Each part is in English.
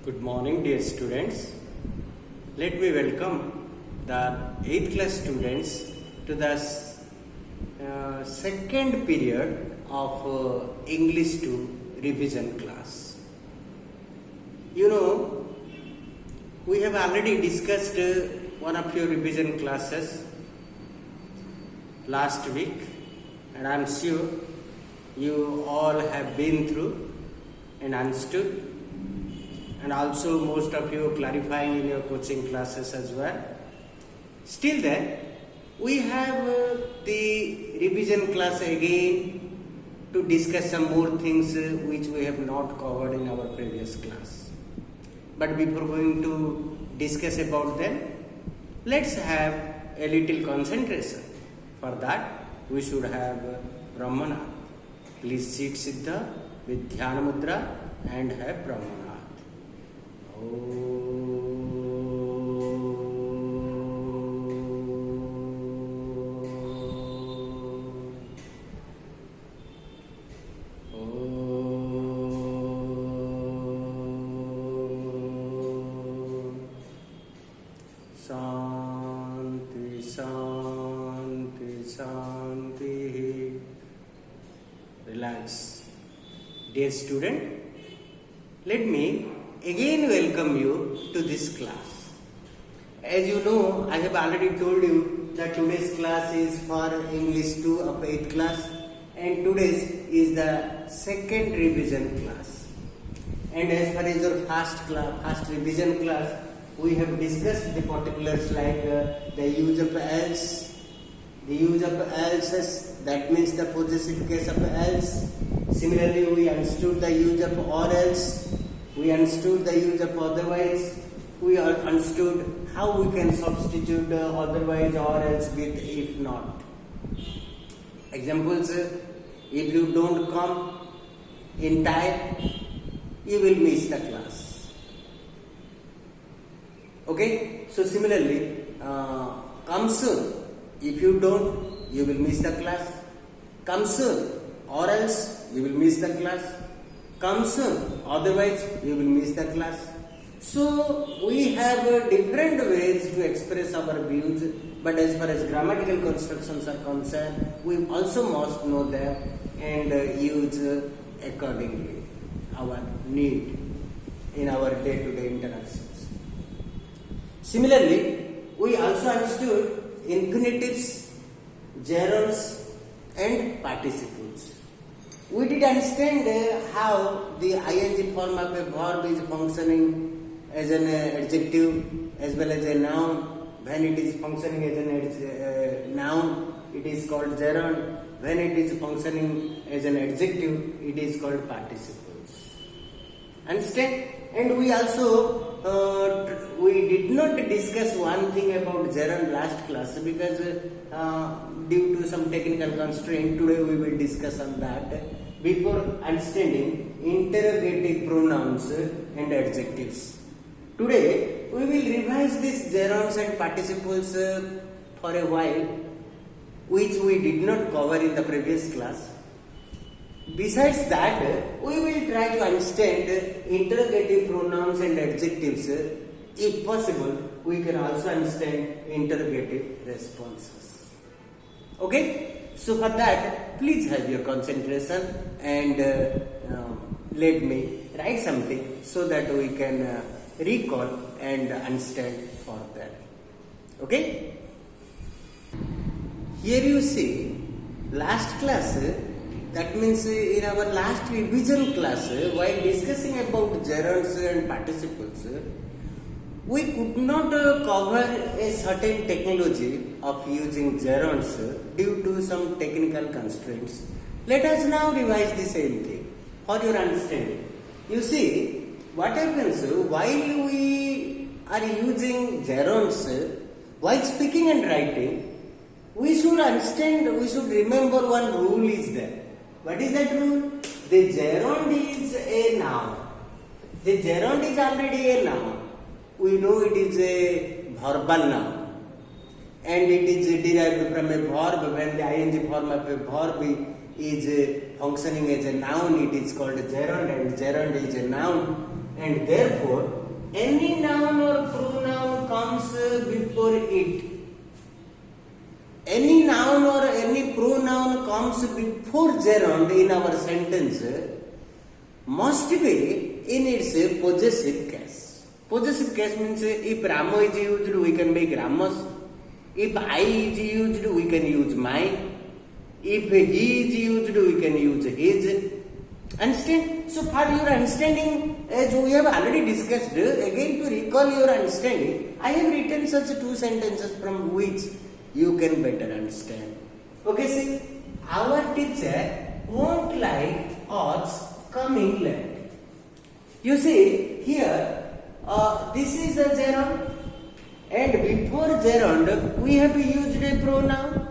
Good morning, dear students. Let me welcome the 8th class students to the second period of English 2 revision class. You know, we have already discussed one of your revision classes last week, and I am sure you all have been through and understood, and also most of you clarifying in your coaching classes as well. Still then, we have the revision class again to discuss some more things which we have not covered in our previous class. But before going to discuss about them, let's have a little concentration. For that, we should have Brahmanath. Please sit Siddha with Dhyana Mudra and have Brahmanath. Shanti, Shanti, Shanti. Relax. Dear student, let me again welcome you to this class. As you know, I have already told you that today's class is for English 2 of 8th class, and today's is the second revision class. And as far as your first revision class, we have discussed the particulars like the use of else, the use of else's, that means the possessive case of else. Similarly, we understood the use of or else, we understood the use of otherwise, we understood how we can substitute otherwise or else with if not. Examples, if you don't come in time, you will miss the class. Okay, so similarly, come soon. If you don't, you will miss the class. Come soon, or else you will miss the class. Come soon, otherwise you will miss the class. So we have different ways to express our views, but as far as grammatical constructions are concerned, we also must know them and use accordingly our need in our day-to-day interactions. Similarly, we also understood infinitives, gerunds and participles. We did understand how the ing form of a verb is functioning as an adjective as well as a noun. When it is functioning as a noun, it is called gerund. When it is functioning as an adjective, it is called participles. Understand? And we also we did not discuss one thing about gerund last class because due to some technical constraint, today we will discuss on that before understanding interrogative pronouns and adjectives. Today we will revise these gerunds and participles for a while, which we did not cover in the previous class. Besides that, we will try to understand interrogative pronouns and adjectives. If possible, we can also understand interrogative responses. Okay? So for that, please have your concentration and let me write something so that we can recall and understand further. Okay? Here you see, last class, that means in our last revision class, while discussing about gerunds and participles, we could not cover a certain technology of using gerunds due to some technical constraints. Let us now revise the same thing for your understanding. You see, what happens while we are using gerunds, while speaking and writing, we should understand, we should remember one rule is there. What is that rule? The gerund is a noun. The gerund is already a noun. We know it is a verbal noun. And it is derived from a verb. When the ing form of a verb is functioning as a noun, it is called gerund, and gerund is a noun. and therefore any noun or pronoun comes before it. Any noun or any pronoun comes before gerund in our sentence must be in its possessive case. Possessive case means if Ramo is used, we can make Ramos. If I is used, we can use mine. If he is used, we can use his. Understand? So for your understanding, as we have already discussed, again to recall your understanding, I have written such two sentences from which you can better understand. Okay, see, our teacher won't like us coming late. You see, here, this is a gerund, and before gerund, we have used a pronoun,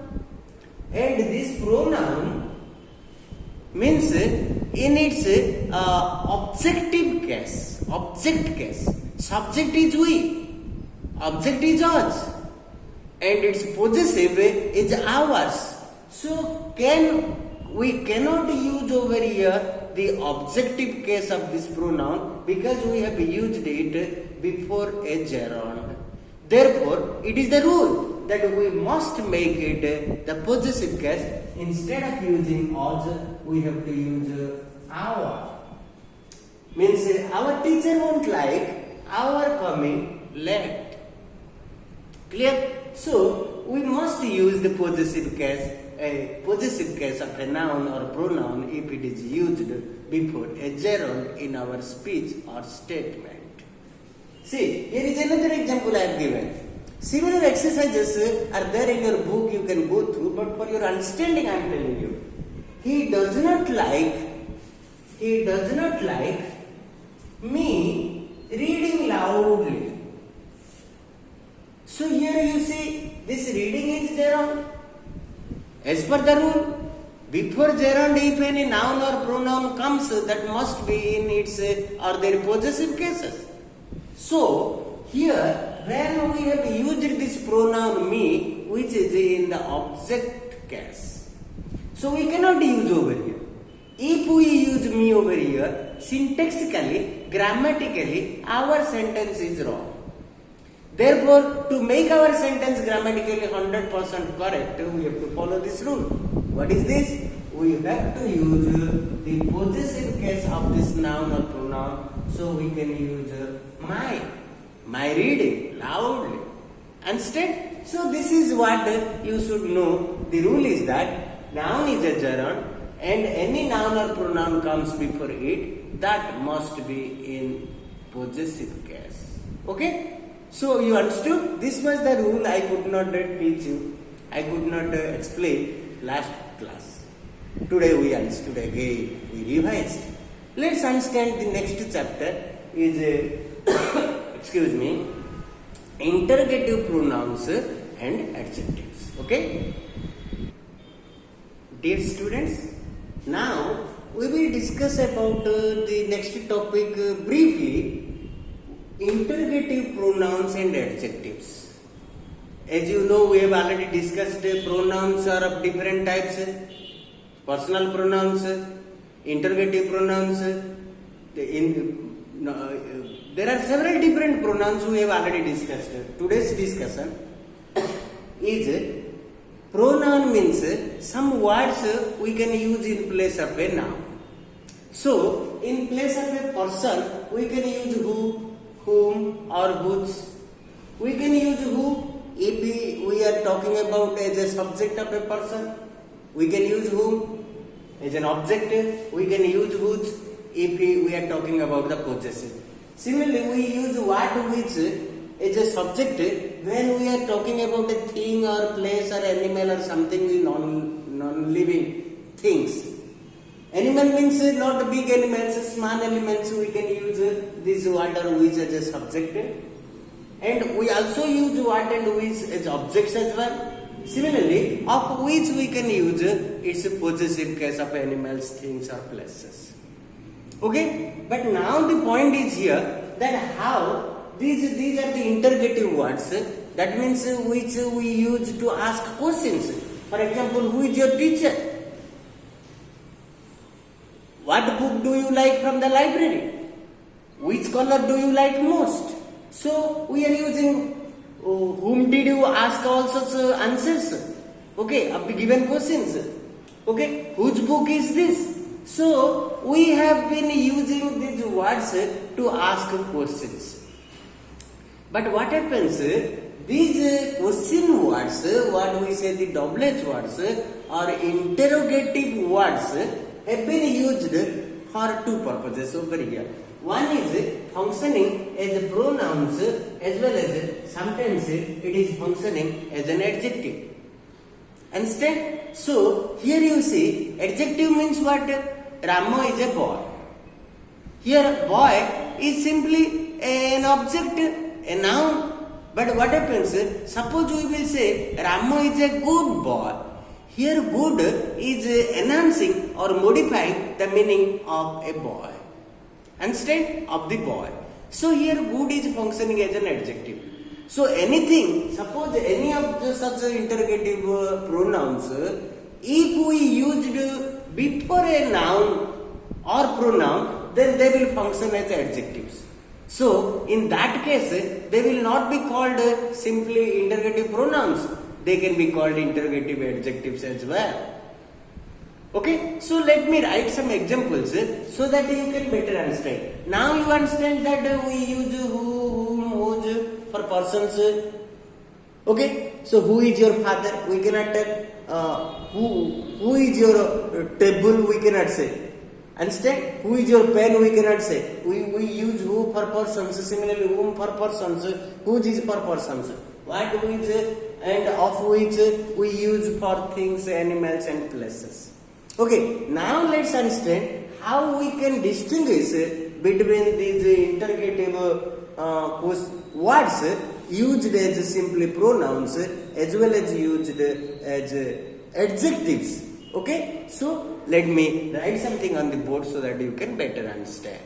and this pronoun means in its objective case, object case, subject is we, object is us, and its possessive is ours. So we cannot use over here the objective case of this pronoun because we have used it before a gerund. Therefore, it is the rule that we must make it the possessive case. Instead of using us, we have to use our. Means our teacher won't like our coming late. Clear? So we must use the possessive case, a possessive case of a noun or pronoun if it is used before a gerund in our speech or statement. See, here is another example I have given. Similar exercises are there in your book, you can go through, but for your understanding I am telling you. He does not like me reading loudly. So here you see, this reading is gerund. As per the rule, before gerund if any noun or pronoun comes, that must be in its or their possessive cases. So here, when we have used this pronoun me, which is in the object case, so we cannot use over here. If we use me over here, syntactically, grammatically, our sentence is wrong. Therefore, to make our sentence grammatically 100% correct, we have to follow this rule. What is this? We have to use the possessive case of this noun or pronoun, so we can use my reading loudly. Understand? So this is what you should know. The rule is that noun is a gerund and any noun or pronoun comes before it, that must be in possessive case. Okay? So you understood? This was the rule I could not teach you. I could not explain last class. Today we understood again. We revised. Let's understand the next chapter is interrogative pronouns and adjectives. Okay? Dear students, now we will discuss about the next topic briefly. Interrogative pronouns and adjectives. As you know, we have already discussed pronouns are of different types. Personal pronouns, interrogative pronouns. There are several different pronouns we have already discussed. Today's discussion is pronoun means some words we can use in place of a noun. So, in place of a person, we can use who, whom or whose. We can use who if we are talking about as a subject of a person. We can use whom as an object. We can use whose if we are talking about the possessive. Similarly, we use what which as a subject when we are talking about a thing or place or animal or something non-living things. Animal means not big animals, small elements. We can use this what or which as a subject, and we also use what and which as objects as well. Similarly, of which we can use its possessive case of animals, things or places. Okay, but now the point is here that how these are the interrogative words. That means which we use to ask questions. For example, who is your teacher? What book do you like from the library? Which color do you like most? So we are using whom did you ask all such answers, okay, of the given questions. Okay, whose book is this? So we have been using these words to ask questions. But what happens? These question words, what we say the double H words or interrogative words have been used for two purposes over here. One is functioning as a pronouns as well as sometimes it is functioning as an adjective. Understand? So here you see adjective means what? Ramo is a boy. Here boy is simply an object, a noun. But what happens? Suppose we will say Ramo is a good boy. Here good is enhancing or modifying the meaning of a boy. Understand? Of the boy. So here good is functioning as an adjective. So anything, suppose any of the such interrogative pronouns, if we used before a noun or pronoun, then they will function as adjectives. So in that case, they will not be called simply interrogative pronouns. They can be called interrogative adjectives as well. Okay, so let me write some examples so that you can better understand. Now you understand that we use who, whom, whose for persons. Okay, so who is your father? We cannot tell. Who is your table? We cannot say. Understand? Who is your pen? We cannot say. We use who for persons. Similarly, whom for persons. Whose is for persons. What which and of which we use for things, animals and places. Okay, now let's understand how we can distinguish between these interrogative words used as simply pronouns as well as used as adjectives. Okay, so let me write something on the board so that you can better understand.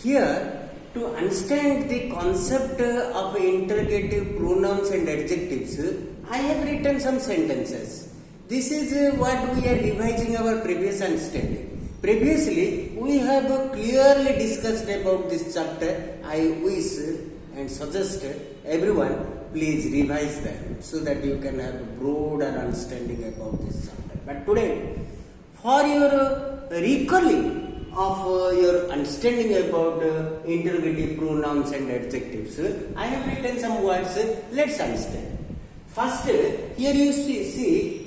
Here, to understand the concept of interrogative pronouns and adjectives, I have written some sentences. This is what we are revising our previous understanding. Previously, we have clearly discussed about this chapter. I wish and suggest everyone please revise them so that you can have a broader understanding about this chapter. But today, for your recalling of your understanding about interrogative pronouns and adjectives, I have written some words. Let's understand. First, here you see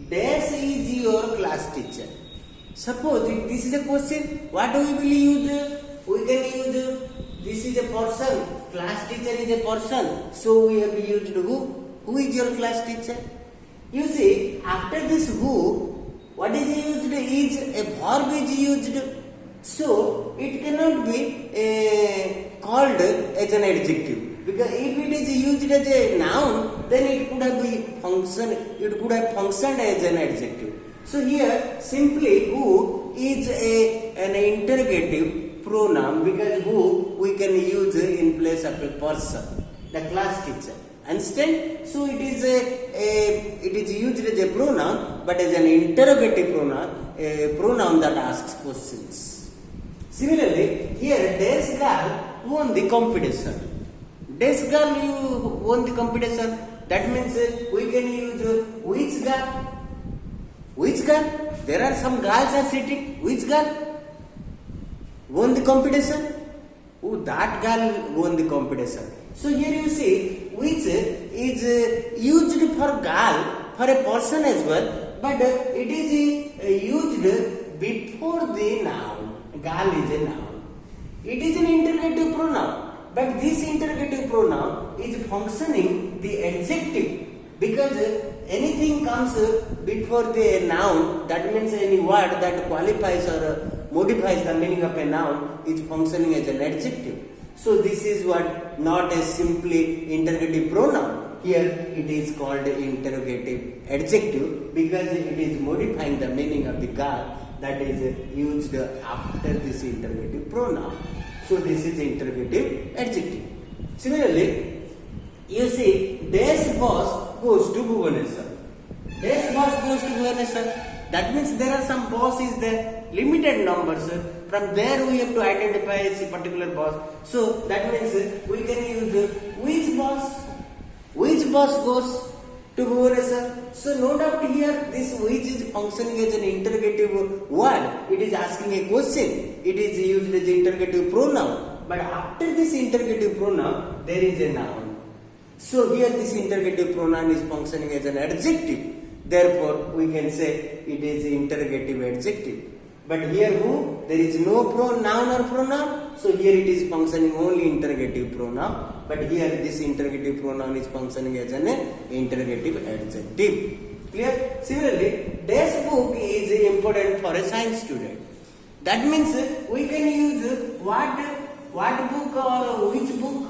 dash is your class teacher. Suppose this is a question, what we will use? We can use this is a person, class teacher is a person. So we have used who? Who is your class teacher? You see, after this who, what is used? Is a verb is used. So it cannot be called as an adjective. Because if it is used as a noun, then it could have functioned as an adjective. So here simply who is an interrogative pronoun because who we can use in place of a person, the class teacher. Understand? So it is used as a pronoun, but as an interrogative pronoun, a pronoun that asks questions. Similarly, here this girl won the competition. This girl you won the competition. That means we can use which girl? Which girl? There are some girls are sitting. Which girl won the competition? Oh, that girl won the competition. So here you see which is used for girl, for a person as well, but it is used before the noun. Girl is a noun. It is an interrogative pronoun, but this interrogative pronoun is functioning the adjective because anything comes before the noun, that means any word that qualifies or modifies the meaning of a noun is functioning as an adjective. So this is what not a simply interrogative pronoun. Here it is called interrogative adjective because it is modifying the meaning of the girl that is used after this interrogative pronoun. So this is interrogative adjective. Similarly, you see, this boss goes to Bhubaneswar. This boss goes to Bhubaneswar. That means there are some bosses there, limited numbers. From there we have to identify a particular boss. So that means we can use which boss. Which boss goes to Bhubaneswar? So no doubt here this which is functioning as an interrogative word. It is asking a question. It is used as interrogative pronoun. But after this interrogative pronoun, there is a noun. So here this interrogative pronoun is functioning as an adjective. Therefore, we can say it is interrogative adjective. But here who? There is no noun or pronoun. So here it is functioning only interrogative pronoun. But here this interrogative pronoun is functioning as an interrogative adjective. Clear? Similarly, this book is important for a science student. That means we can use what book or which book.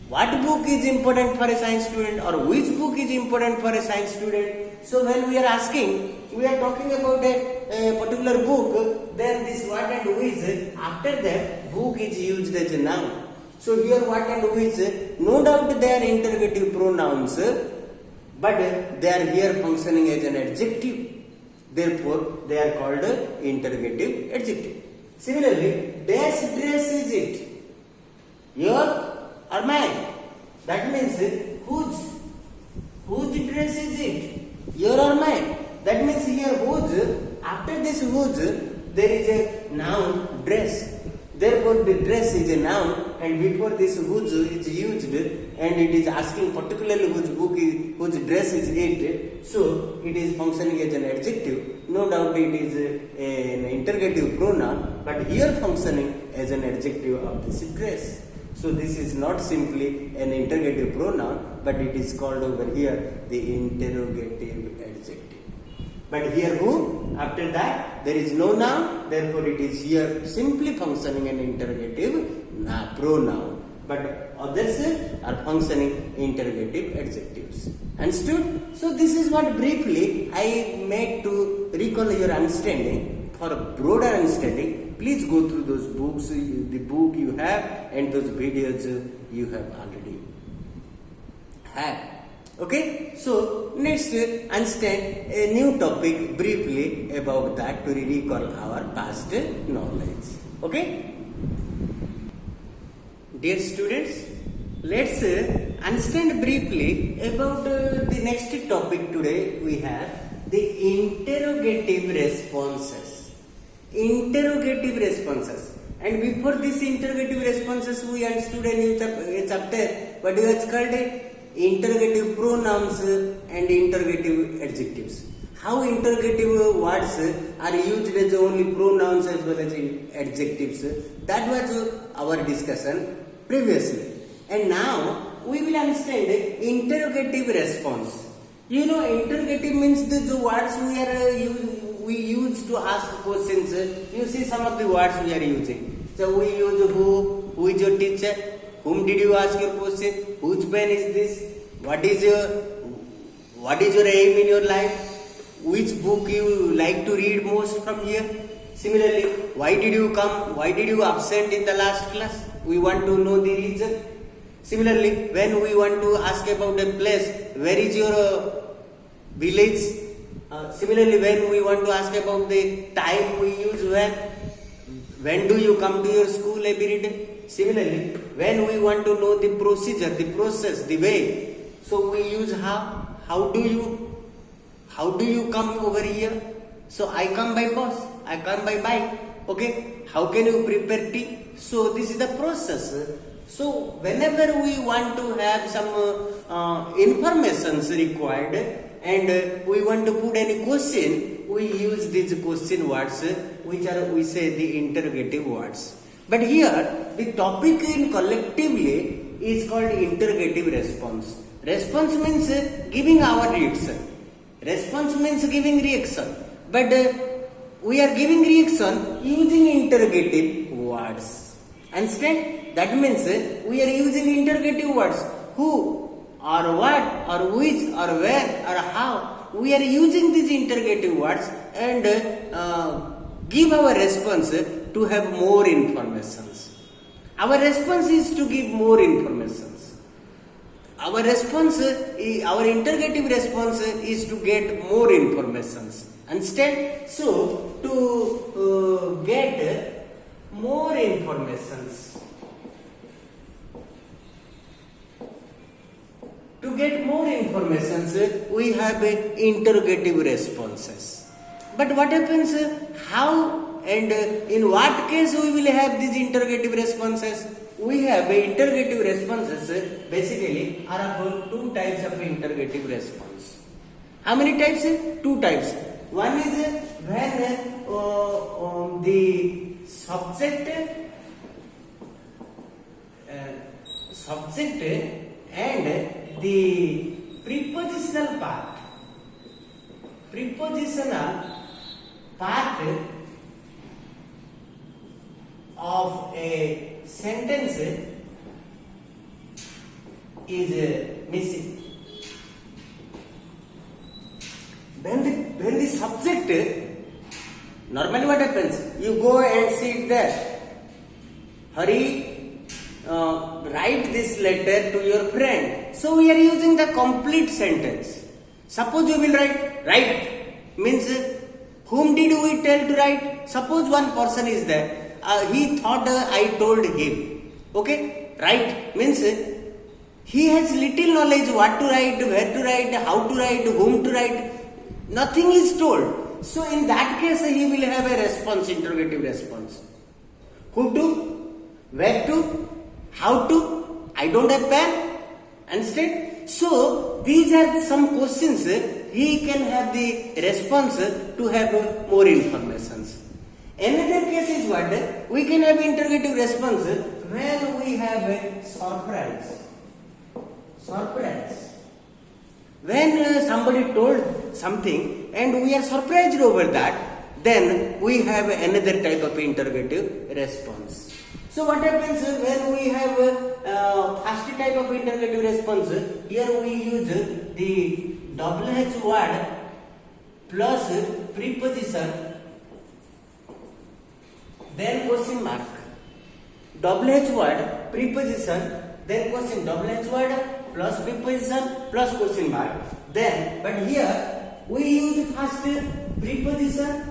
What book is important for a science student or which book is important for a science student? So when we are asking, we are talking about a particular book, then this what and which, after that book is used as a noun. So here what and which, no doubt they are interrogative pronouns, but they are here functioning as an adjective. Therefore, they are called interrogative adjective. Similarly, dash dress is it? Your or mine? That means whose dress is it? Your or mine? That means here whose, after this whose, there is a noun dress. Therefore the dress is a noun, and before this whose is used and it is asking particularly whose dress is it. So it is functioning as an adjective. No doubt it is an interrogative pronoun, but here functioning as an adjective of this dress. So this is not simply an interrogative pronoun, but it is called over here the interrogative adjective. But here who? After that there is no noun, therefore it is here simply functioning an interrogative pronoun. But others are functioning interrogative adjectives. Understood? So this is what briefly I made to recall your understanding. For a broader understanding, please go through those books, the book you have and those videos you have already had. Okay, so let's understand a new topic briefly about that to recall our past knowledge. Okay, dear students, let's understand briefly about the next topic today. We have the interrogative responses. Interrogative responses. And before this interrogative responses, we understood a new chapter. What is called interrogative pronouns and interrogative adjectives. How interrogative words are used as only pronouns as well as adjectives. That was our discussion previously. And now we will understand interrogative response. You know, interrogative means the words we use to ask questions. You see some of the words we are using. So we use who is your teacher, whom did you ask your question, whose pen is this, what is your aim in your life, which book you like to read most from here. Similarly, why did you come, why did you absent in the last class? We want to know the reason. Similarly, when we want to ask about a place, where is your village? Similarly, when we want to ask about the time, we use when do you come to your school every day? Similarly, when we want to know the procedure, the process, the way, so we use how do you come over here? So I come by bus, I come by bike. Okay, how can you prepare tea? So this is the process. So whenever we want to have some informations required, and we want to put any question, we use these question words, which are, we say, the interrogative words. But here the topic in collectively is called interrogative response. Response means giving our reaction. Response means giving reaction. But we are giving reaction using interrogative words. Understand? That means we are using interrogative words. Who, or what, or which, or where, or how. We are using these interrogative words and give our response to have more informations. Our response is to give more informations. Our response, our interrogative response is to get more informations. Understand? So, to get more informations. To get more informations, we have interrogative responses. But what happens? How and in what case we will have these interrogative responses? We have interrogative responses basically are of two types of interrogative response. How many types? Two types. One is when the subject and the prepositional part of a sentence is missing. When the subject, normally what happens? You go and sit there. Hari, write this letter to your friend. So we are using the complete sentence. Suppose you will write means whom did we tell to write? Suppose one person is there. He thought I told him. Okay? Write means he has little knowledge what to write, where to write, how to write, whom to write. Nothing is told. So in that case he will have a response, interrogative response. Who to? Where to? How to? I don't have pen. Understand? So these are some questions he can have the response to have more informations. Another case is what? We can have interrogative response when we have a surprise. When somebody told something and we are surprised over that, then we have another type of interrogative response. So what happens when we have first type of interrogative response? Here we use the WH word plus preposition, then question mark. WH word, preposition, then question. WH word plus preposition plus question mark. Then, but here we use first preposition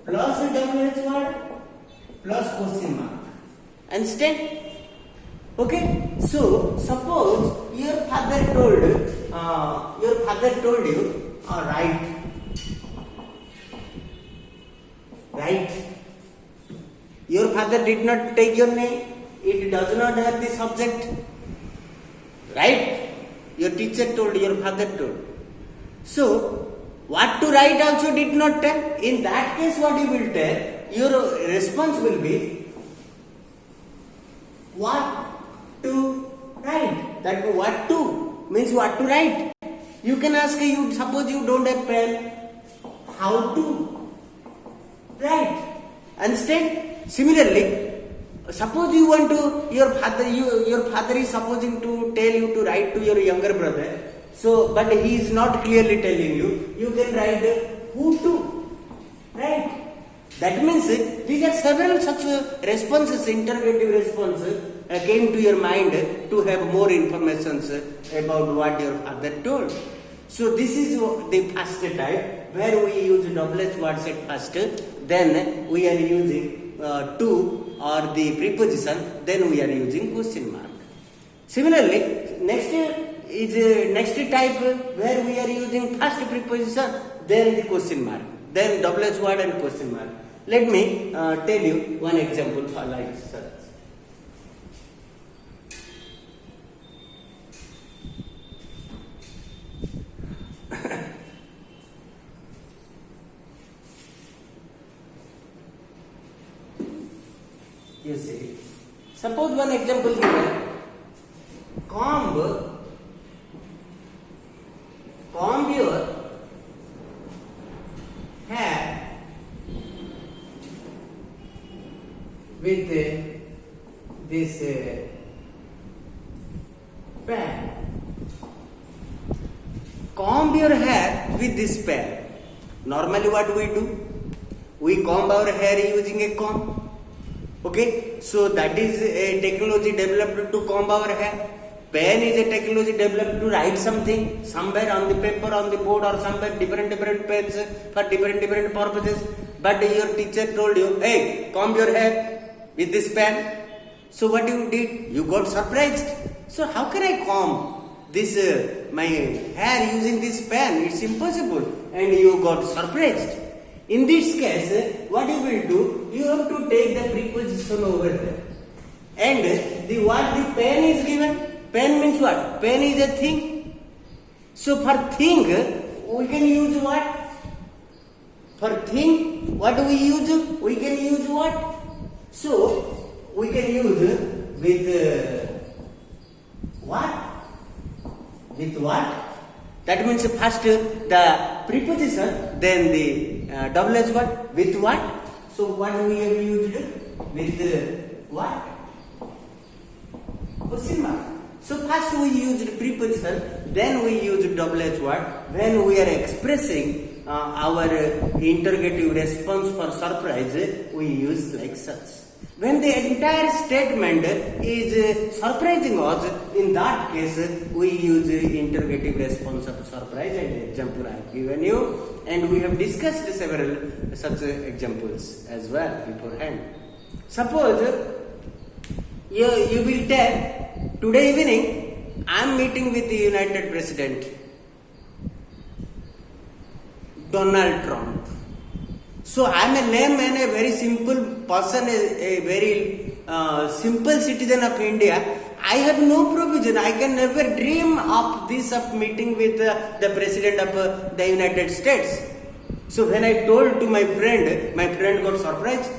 plus WH word plus question mark. Understand? Okay. So suppose your father told you, write. Your father did not take your name. It does not have the subject. Right? Your teacher told, your father told. So, what to write also did not tell. In that case, what you will tell, your response will be what to write. That what to means what to write. You can ask, suppose you don't have pen, how to write. Understand? Similarly, suppose you want to, your father is supposing to tell you to write to your younger brother. So, but he is not clearly telling you. You can write who to, right? That means these are several such responses, interrogative responses came to your mind to have more information about what your father told. So this is the first type where we use WH words at first, then we are using to or the preposition, then we are using question mark. Similarly, next type where we are using first preposition, then the question mark, then WH word and question mark. Let me tell you one example for like such. You see, suppose one example given, comb your hair with this pen. Comb your hair with this pen. Normally what we do? We comb our hair using a comb. Okay, so that is a technology developed to comb our hair. Pen is a technology developed to write something somewhere on the paper, on the board, or somewhere different pens for different purposes. But your teacher told you, hey, comb your hair with this pen. So what you did? You got surprised. So how can I comb this my hair using this pen? It's impossible. And you got surprised. In this case, what you will do? You have to take the preposition over there. And what the pen is given? Pen means what? Pen is a thing. So for thing, we can use what? For thing, what do we use? We can use what? So we can use with what? With what? That means first the preposition, then the double H word. With what? So what we have used? With what? Question mark. So first we used preposition, then we used double H word. When we are expressing our interrogative response for surprise, we use like such. When the entire statement is surprising us, in that case we use interrogative response of surprise, and example I have given you, and we have discussed several such examples as well beforehand. Suppose you will tell, today evening I am meeting with the United President Donald Trump. So I am a layman, a very simple person, a very simple citizen of India. I have no provision. I can never dream of this of meeting with the President of the United States. So when I told to my friend got surprised.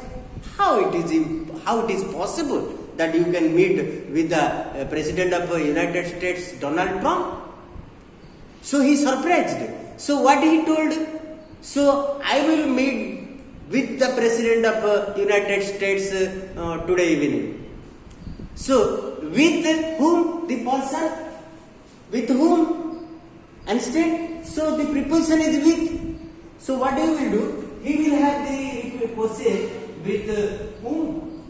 How it is possible that you can meet with the President of the United States, Donald Trump? So he surprised. So what he told? So I will meet with the President of United States today evening. So with whom? The person? With whom? Understand? So the preposition is with. So what he will do? He will have the question with whom?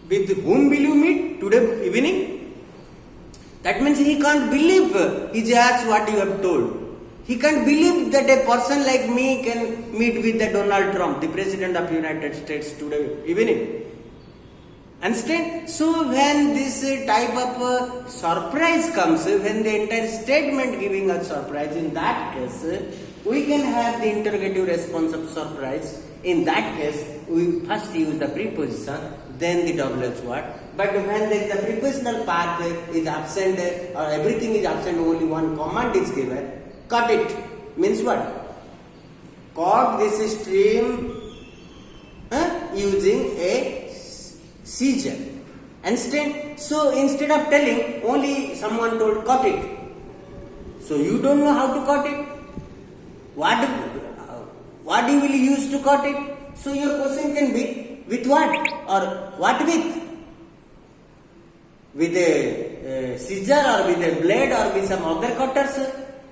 With whom will you meet today evening? That means he can't believe his ears what you have told. He can't believe that a person like me can meet with the Donald Trump, the President of the United States today evening. Understand? So when this type of surprise comes, when the entire statement giving us surprise, in that case, we can have the interrogative response of surprise. In that case, we first use the preposition, then the double H word. But when the prepositional part is absent, or everything is absent, only one command is given. Cut it means what? Cut this stream using a scissor. Understand? So instead of telling, only someone told cut it. So you don't know how to cut it. What you will use to cut it? So your question can be with what or what with? With a scissor or with a blade or with some other cutters?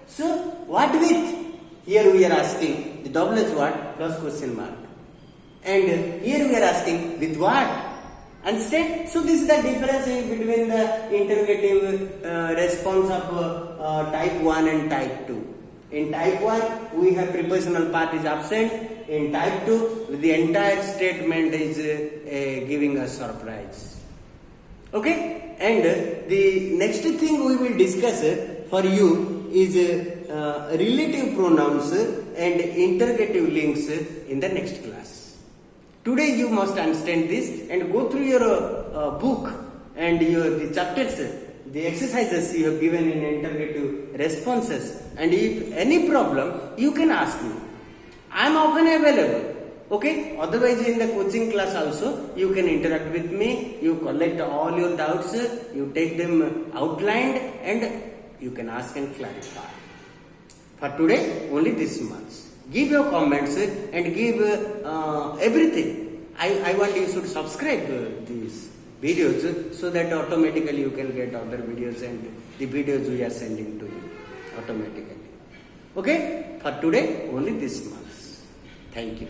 So, what with? Here we are asking the double H word plus question mark. And here we are asking with what? Understand? So, this is the difference between the interrogative response of type 1 and type 2. In type 1, we have prepositional part is absent. In type 2, the entire statement is giving us surprise. Okay? And the next thing we will discuss for you is relative pronouns and interrogative links in the next class. Today you must understand this and go through your book and the chapters, the exercises you have given in interrogative responses, and if any problem you can ask me. I am often available. Okay, otherwise in the coaching class also you can interact with me, you collect all your doubts, you take them outlined, and you can ask and clarify. For today, only this much. Give your comments and give everything. I want you should subscribe these videos so that automatically you can get other videos and the videos we are sending to you automatically. Okay? For today, only this much. Thank you.